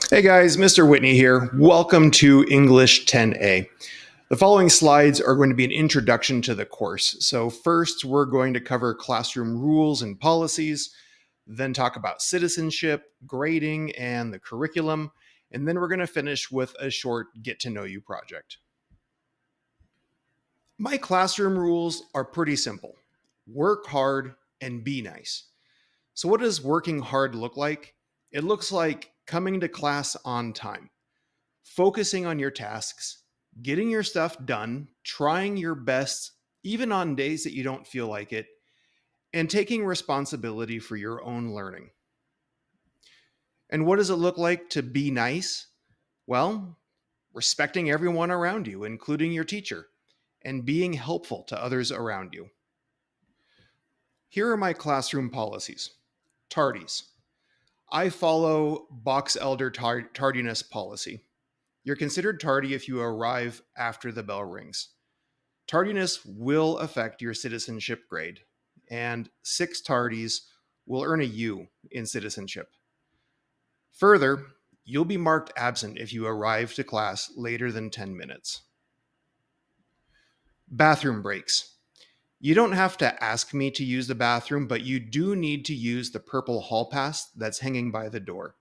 Hey guys, Mr. Whitney here. Welcome to English 10A. The following slides are going to be an introduction to the course. So first, we're going to cover classroom rules and policies, then talk about citizenship, grading, and the curriculum, and then we're going to finish with a short get to know you project. My classroom rules are pretty simple. Work hard and be nice. So what does working hard look like? It looks like coming to class on time, focusing on your tasks, getting your stuff done, trying your best, even on days that you don't feel like it, and taking responsibility for your own learning. And what does it look like to be nice? Well, respecting everyone around you, including your teacher, and being helpful to others around you. Here are my classroom policies. Tardies. I follow box elder tardiness policy. You're considered tardy if you arrive after the bell rings. Tardiness will affect your citizenship grade, and 6 tardies will earn a U in citizenship. Further, you'll be marked absent if you arrive to class later than 10 minutes. Bathroom breaks. You don't have to ask me to use the bathroom, but you do need to use the purple hall pass that's hanging by the door.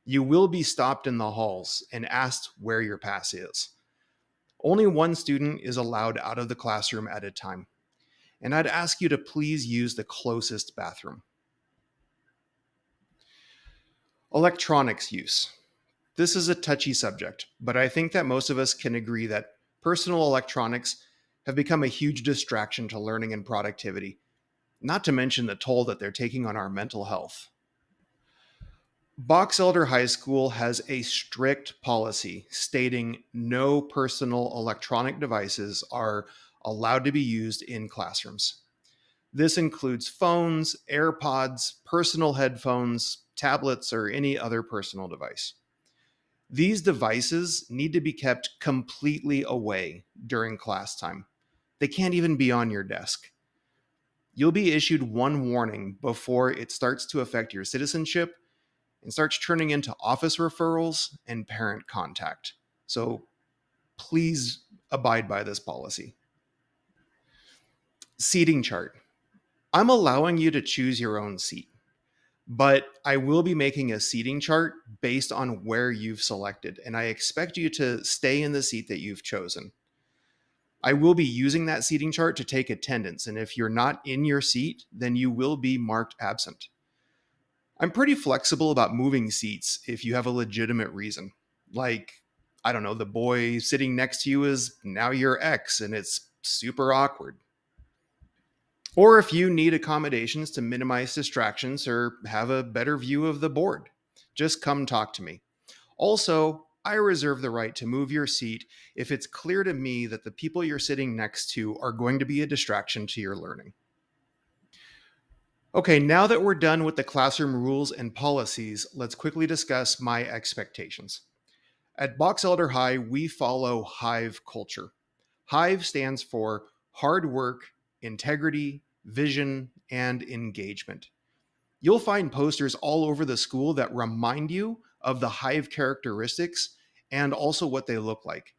You will be stopped in the halls and asked where your pass is. Only one student is allowed out of the classroom at a time, and I'd ask you to please use the closest bathroom. Electronics use. This is a touchy subject, but I think that most of us can agree that personal electronics have become a huge distraction to learning and productivity, not to mention the toll that they're taking on our mental health. Box Elder High School has a strict policy stating no personal electronic devices are allowed to be used in classrooms. This includes phones, AirPods, personal headphones, tablets, or any other personal device. These devices need to be kept completely away during class time. They can't even be on your desk. You'll be issued one warning before it starts to affect your citizenship and starts turning into office referrals and parent contact. So please abide by this policy. Seating chart. I'm allowing you to choose your own seat, but I will be making a seating chart based on where you've selected, and I expect you to stay in the seat that you've chosen. I will be using that seating chart to take attendance, and if you're not in your seat, then you will be marked absent. I'm pretty flexible about moving seats if you have a legitimate reason. Like, I don't know, the boy sitting next to you is now your ex and it's super awkward. Or if you need accommodations to minimize distractions or have a better view of the board, just come talk to me. Also, I reserve the right to move your seat if it's clear to me that the people you're sitting next to are going to be a distraction to your learning. Okay, now that we're done with the classroom rules and policies, let's quickly discuss my expectations. At Box Elder High, we follow Hive culture. Hive stands for hard work, integrity, vision, and engagement. You'll find posters all over the school that remind you of the Hive characteristics and also what they look like.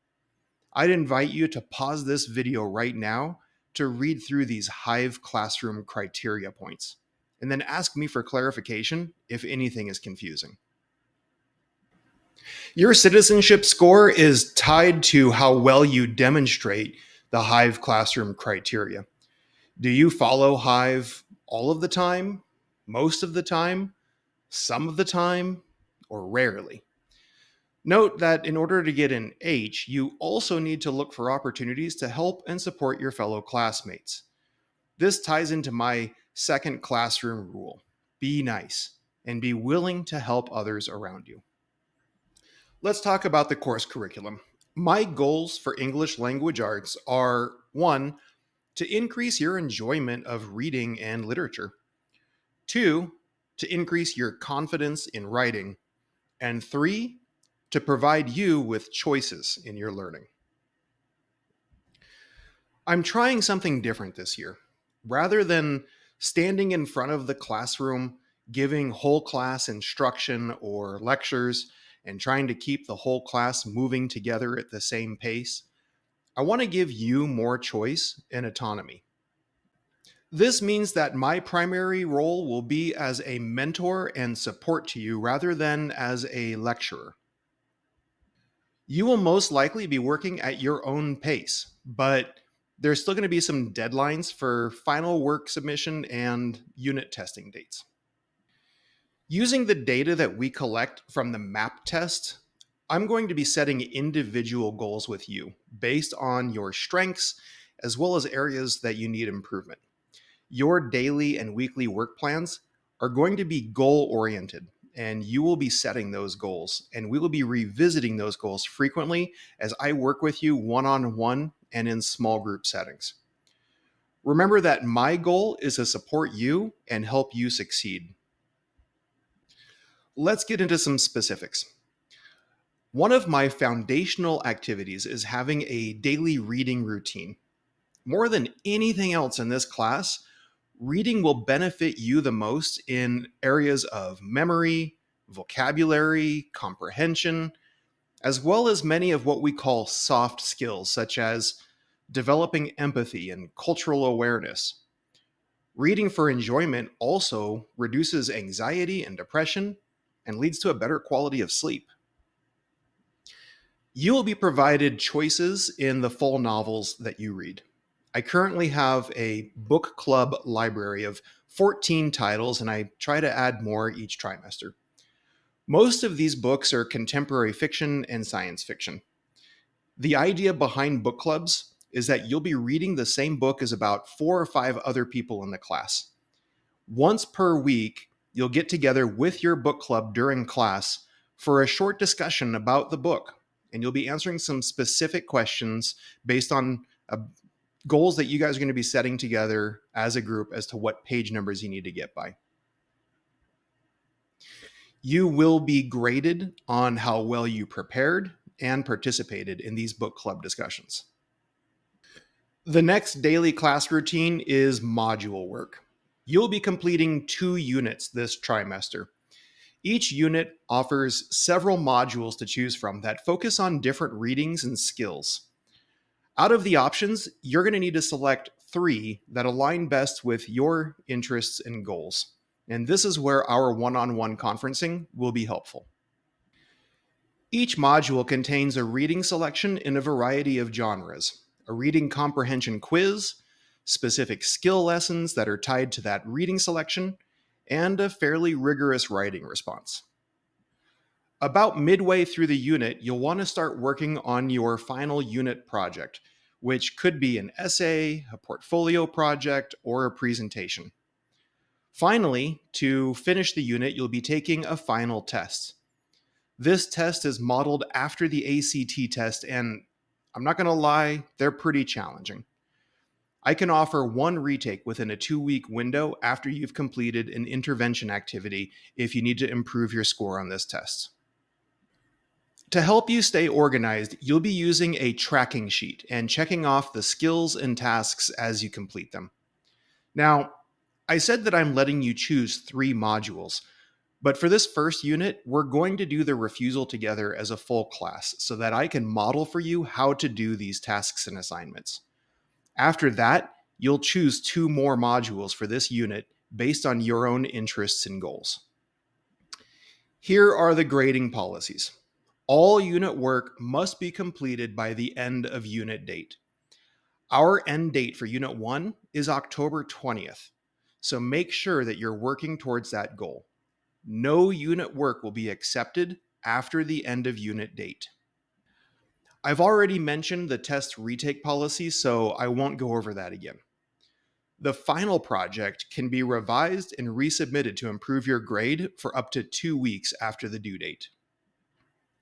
I'd invite you to pause this video right now to read through these Hive classroom criteria points, and then ask me for clarification if anything is confusing. Your citizenship score is tied to how well you demonstrate the Hive classroom criteria. Do you follow Hive all of the time, most of the time, some of the time, or rarely? Note that in order to get an H, you also need to look for opportunities to help and support your fellow classmates. This ties into my second classroom rule: be nice and be willing to help others around you. Let's talk about the course curriculum. My goals for English language arts are: one, to increase your enjoyment of reading and literature; two, to increase your confidence in writing; and three, to provide you with choices in your learning. I'm trying something different this year. Rather than standing in front of the classroom, giving whole class instruction or lectures, and trying to keep the whole class moving together at the same pace, I want to give you more choice and autonomy. This means that my primary role will be as a mentor and support to you rather than as a lecturer. You will most likely be working at your own pace, but there's still going to be some deadlines for final work submission and unit testing dates. Using the data that we collect from the MAP test, I'm going to be setting individual goals with you based on your strengths as well as areas that you need improvement. Your daily and weekly work plans are going to be goal oriented, and you will be setting those goals. And we will be revisiting those goals frequently as I work with you one on one and in small group settings. Remember that my goal is to support you and help you succeed. Let's get into some specifics. One of my foundational activities is having a daily reading routine. More than anything else in this class, reading will benefit you the most in areas of memory, vocabulary, comprehension, as well as many of what we call soft skills, such as developing empathy and cultural awareness. Reading for enjoyment also reduces anxiety and depression and leads to a better quality of sleep. You will be provided choices in the full novels that you read. I currently have a book club library of 14 titles, and I try to add more each trimester. Most of these books are contemporary fiction and science fiction. The idea behind book clubs is that you'll be reading the same book as about 4 or 5 other people in the class. Once per week, you'll get together with your book club during class for a short discussion about the book, and you'll be answering some specific questions based on goals that you guys are going to be setting together as a group as to what page numbers you need to get by. You will be graded on how well you prepared and participated in these book club discussions. The next daily class routine is module work. You'll be completing 2 units this trimester. Each unit offers several modules to choose from that focus on different readings and skills. Out of the options, you're going to need to select 3 that align best with your interests and goals. And this is where our one-on-one conferencing will be helpful. Each module contains a reading selection in a variety of genres, a reading comprehension quiz, specific skill lessons that are tied to that reading selection, and a fairly rigorous writing response. About midway through the unit, you'll want to start working on your final unit project, which could be an essay, a portfolio project, or a presentation. Finally, to finish the unit, you'll be taking a final test. This test is modeled after the ACT test, and I'm not going to lie, they're pretty challenging. I can offer 1 retake within a 2-week window after you've completed an intervention activity if you need to improve your score on this test. To help you stay organized, you'll be using a tracking sheet and checking off the skills and tasks as you complete them. Now, I said that I'm letting you choose 3 modules, but for this first unit, we're going to do the refusal together as a full class so that I can model for you how to do these tasks and assignments. After that, you'll choose 2 more modules for this unit based on your own interests and goals. Here are the grading policies. All unit work must be completed by the end of unit date. Our end date for Unit 1 is October 20th, so make sure that you're working towards that goal. No unit work will be accepted after the end of unit date. I've already mentioned the test retake policy, so I won't go over that again. The final project can be revised and resubmitted to improve your grade for up to 2 weeks after the due date.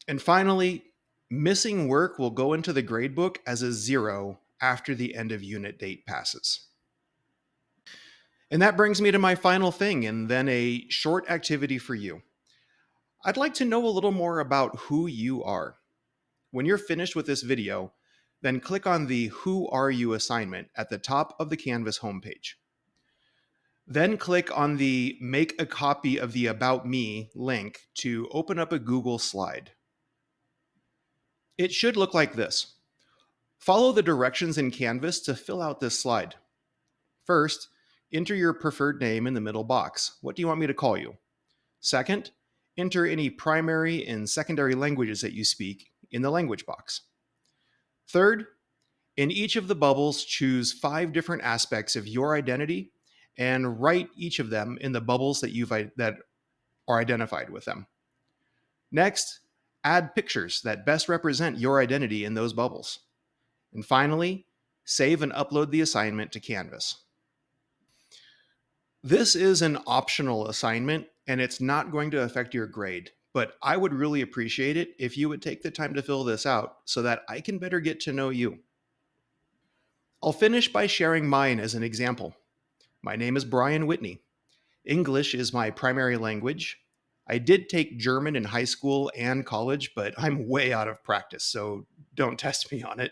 And finally, missing work will go into the gradebook as a 0 after the end of unit date passes. And that brings me to my final thing, and then a short activity for you. I'd like to know a little more about who you are. When you're finished with this video, then click on the Who Are You assignment at the top of the Canvas homepage. Then click on the Make a Copy of the About Me link to open up a Google slide. It should look like this. Follow the directions in Canvas to fill out this slide. First, enter your preferred name in the middle box. What do you want me to call you? Second, enter any primary and secondary languages that you speak in the language box. Third, in each of the bubbles, choose 5 different aspects of your identity and write each of them in the bubbles that are identified with them. Next, add pictures that best represent your identity in those bubbles. And finally, save and upload the assignment to Canvas. This is an optional assignment and it's not going to affect your grade, but I would really appreciate it if you would take the time to fill this out so that I can better get to know you. I'll finish by sharing mine as an example. My name is Brian Whitney. English is my primary language. I did take German in high school and college, but I'm way out of practice, so don't test me on it.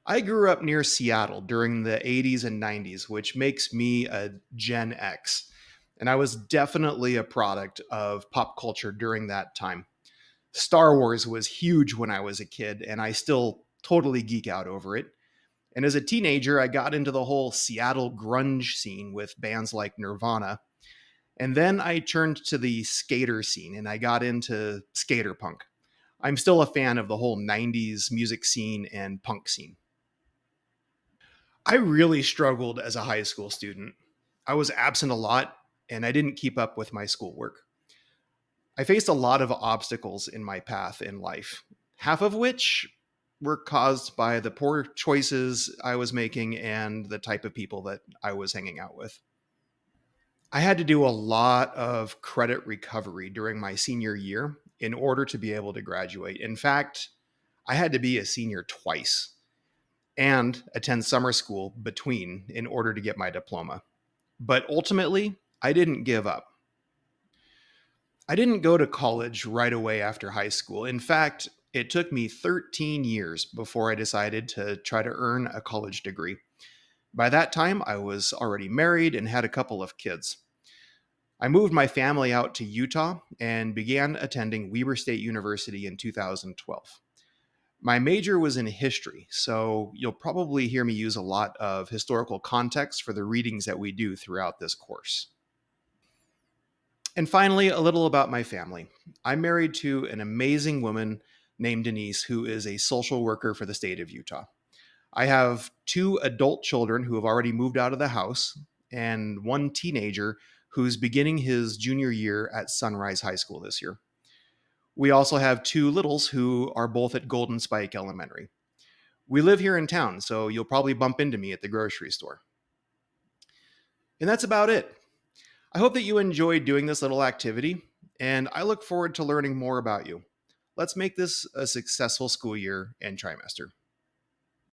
I grew up near Seattle during the 80s and 90s, which makes me a Gen X. And I was definitely a product of pop culture during that time. Star Wars was huge when I was a kid, and I still totally geek out over it. And as a teenager, I got into the whole Seattle grunge scene with bands like Nirvana. And then I turned to the skater scene and I got into skater punk. I'm still a fan of the whole 90s music scene and punk scene. I really struggled as a high school student. I was absent a lot and I didn't keep up with my schoolwork. I faced a lot of obstacles in my path in life, half of which were caused by the poor choices I was making and the type of people that I was hanging out with. I had to do a lot of credit recovery during my senior year in order to be able to graduate. In fact, I had to be a senior twice and attend summer school between in order to get my diploma. But ultimately, I didn't give up. I didn't go to college right away after high school. In fact, it took me 13 years before I decided to try to earn a college degree. By that time, I was already married and had a couple of kids. I moved my family out to Utah and began attending Weber State University in 2012. My major was in history, so you'll probably hear me use a lot of historical context for the readings that we do throughout this course. And finally, a little about my family. I'm married to an amazing woman named Denise, who is a social worker for the state of Utah. I have 2 adult children who have already moved out of the house, and 1 teenager who's beginning his junior year at Sunrise High School this year. We also have 2 littles who are both at Golden Spike Elementary. We live here in town, so you'll probably bump into me at the grocery store. And that's about it. I hope that you enjoyed doing this little activity, and I look forward to learning more about you. Let's make this a successful school year and trimester.